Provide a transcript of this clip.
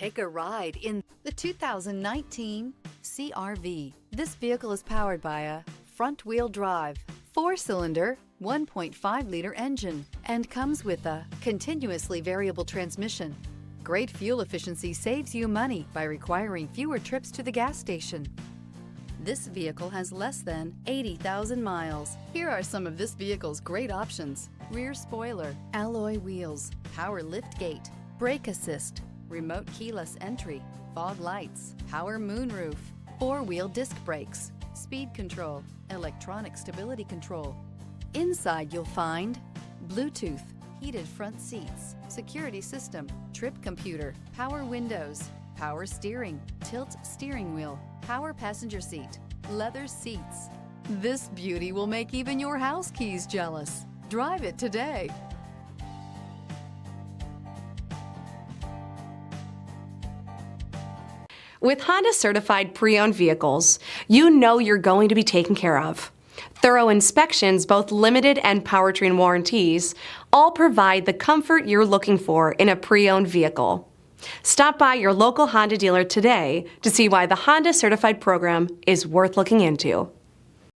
Take a ride in the 2019 CR-V. This vehicle is powered by a front-wheel drive, 4-cylinder, 1.5-liter engine, and comes with a continuously variable transmission. Great fuel efficiency saves you money by requiring fewer trips to the gas station. This vehicle has less than 80,000 miles. Here are some of this vehicle's great options: rear spoiler, alloy wheels, power liftgate, brake assist, remote keyless entry, fog lights, power moonroof, 4-wheel disc brakes, speed control, electronic stability control. Inside you'll find Bluetooth, heated front seats, security system, trip computer, power windows, power steering, tilt steering wheel, power passenger seat, leather seats. This beauty will make even your house keys jealous. Drive it today. With Honda certified pre-owned vehicles, you know you're going to be taken care of. Thorough inspections, both limited and powertrain warranties, all provide the comfort you're looking for in a pre-owned vehicle. Stop by your local Honda dealer today to see why the Honda Certified program is worth looking into.